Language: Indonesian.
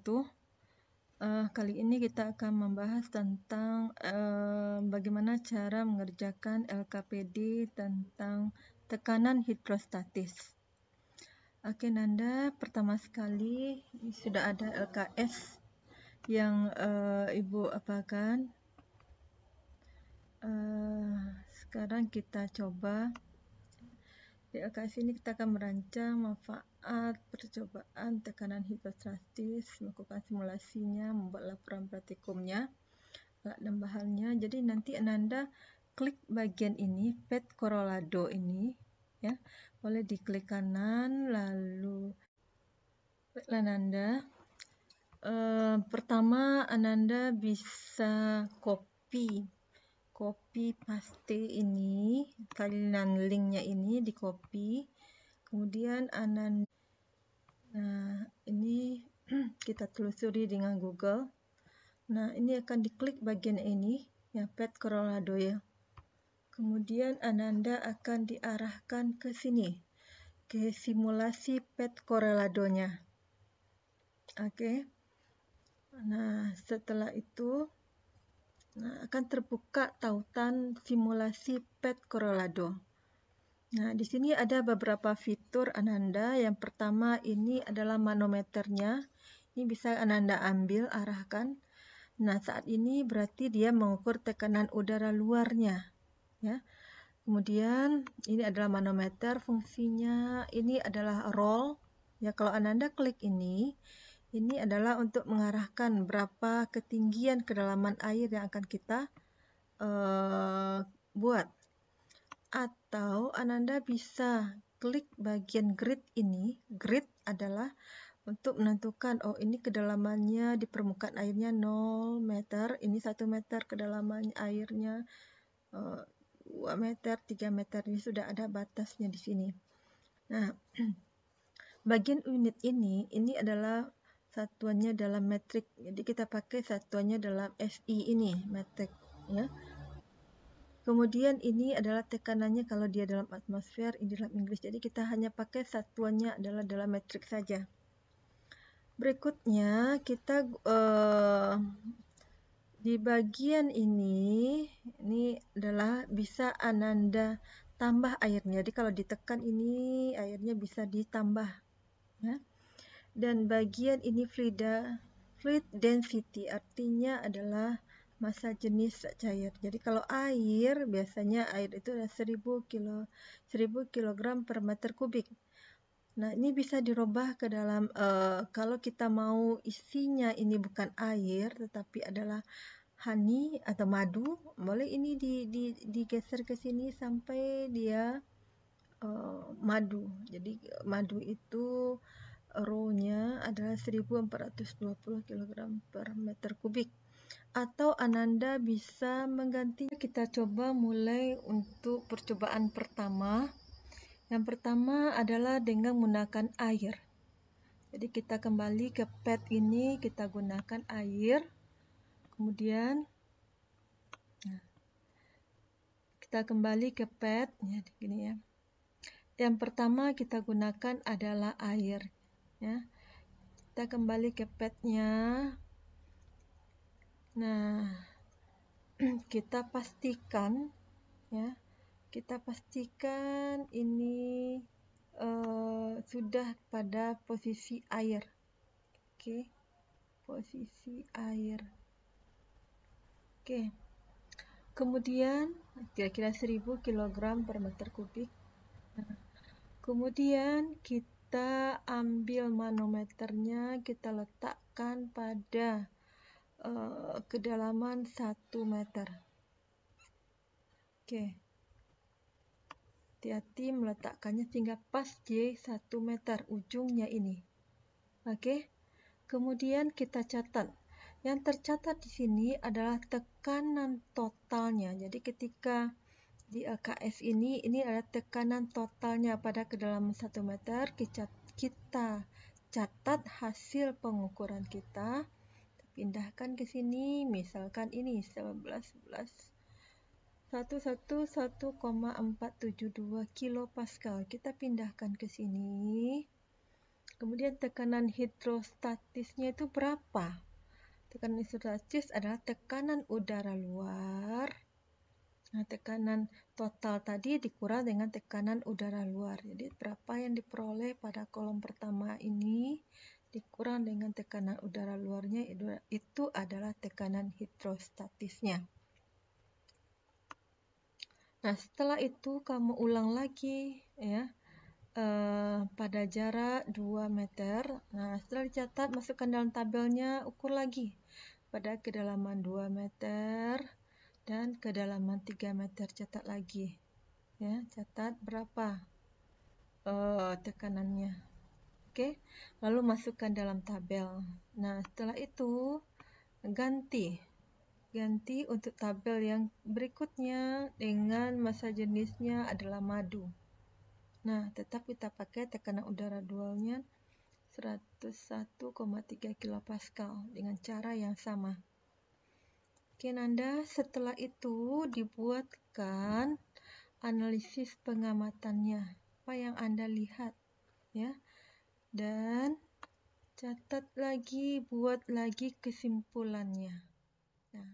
wabarakatuh. Kali ini kita akan membahas tentang bagaimana cara mengerjakan LKPD tentang tekanan hidrostatis. Oke, Nanda, pertama sekali sudah ada LKS yang Ibu apakan. Sekarang kita coba. Di LKS ini kita akan merancang manfaat percobaan tekanan hidrostatis, melakukan simulasinya, membuat laporan praktikumnya, alat dan bahannya. Jadi nanti Ananda klik bagian ini, PET Corralado ini, ya, boleh diklik kanan, lalu Ananda. Pertama Ananda bisa copy paste ini, salinan linknya ini di copy, kemudian Ananda, nah ini kita telusuri dengan Google. Nah ini akan diklik bagian ini ya, PET Corralado ya, kemudian Ananda akan diarahkan ke sini, ke simulasi PET Corralado-nya. Oke. Nah setelah itu akan terbuka tautan simulasi PET Corralado. Nah, di sini ada beberapa fitur Ananda. Yang pertama ini adalah manometernya. Ini bisa Ananda ambil, arahkan. Nah, saat ini berarti dia mengukur tekanan udara luarnya, ya. Kemudian ini adalah manometer, fungsinya ini adalah roll. Ya, kalau Ananda klik ini adalah untuk mengarahkan berapa ketinggian kedalaman air yang akan kita buat. Atau Ananda bisa klik bagian grid ini. Grid adalah untuk menentukan, oh ini kedalamannya di permukaan airnya 0 meter, ini 1 meter kedalaman airnya, 2 meter, 3 meter, ini sudah ada batasnya di sini. Nah, bagian unit ini adalah satuannya dalam metrik. Jadi kita pakai satuannya dalam SI ini, metrik ya. Kemudian ini adalah tekanannya kalau dia dalam atmosfer, ini dalam Inggris. Jadi kita hanya pakai satuannya adalah dalam metrik saja. Berikutnya kita di bagian ini adalah bisa Ananda tambah airnya. Jadi kalau ditekan ini airnya bisa ditambah ya. Dan bagian ini fluid density artinya adalah massa jenis cair. Jadi kalau air, biasanya air itu adalah 1000 kg per meter kubik. Nah, ini bisa dirubah ke dalam, kalau kita mau isinya ini bukan air, tetapi adalah honey atau madu, boleh ini digeser ke sini sampai dia madu. Jadi madu itu rho-nya adalah 1420 kg per meter kubik. Atau Ananda bisa menggantinya. Kita coba mulai untuk percobaan pertama. Yang pertama adalah dengan menggunakan air. Jadi kita kembali ke PET ini, kita gunakan air. Kemudian kita kembali ke PET ya, gini ya. Yang pertama kita gunakan adalah air ya. Kita kembali ke PET-nya. Nah, kita pastikan ya. Kita pastikan ini sudah pada posisi air. Oke. Posisi air. Oke. Kemudian kira-kira 1000 kg per meter kubik. Nah, kemudian kita ambil manometernya, kita letakkan pada kedalaman 1 meter. Oke. Hati-hati meletakkannya sehingga pas di 1 meter ujungnya ini. Oke. Kemudian kita catat. Yang tercatat di sini adalah tekanan totalnya. Jadi ketika di LKS ini adalah tekanan totalnya pada kedalaman 1 meter. Kita catat hasil pengukuran kita. Pindahkan ke sini, misalkan ini 111,472 kilopascal. Kita pindahkan ke sini. Kemudian tekanan hidrostatisnya itu berapa? Tekanan hidrostatis adalah tekanan udara luar. Nah, tekanan total tadi dikurang dengan tekanan udara luar. Jadi berapa yang diperoleh pada kolom pertama ini dikurang dengan tekanan udara luarnya, itu adalah tekanan hidrostatisnya. Nah, setelah itu kamu ulang lagi ya, pada jarak 2 meter. Nah, setelah dicatat, masukkan dalam tabelnya, ukur lagi pada kedalaman 2 meter dan kedalaman 3 meter. Catat lagi ya, catat berapa tekanannya. Oke, lalu masukkan dalam tabel. Nah, setelah itu ganti untuk tabel yang berikutnya dengan massa jenisnya adalah madu. Nah, tetap kita pakai tekanan udara dualnya 101,3 kilopascal dengan cara yang sama. Oke, Nanda, setelah itu dibuatkan analisis pengamatannya. Apa yang Anda lihat ya? Dan catat lagi, buat lagi kesimpulannya. Nah,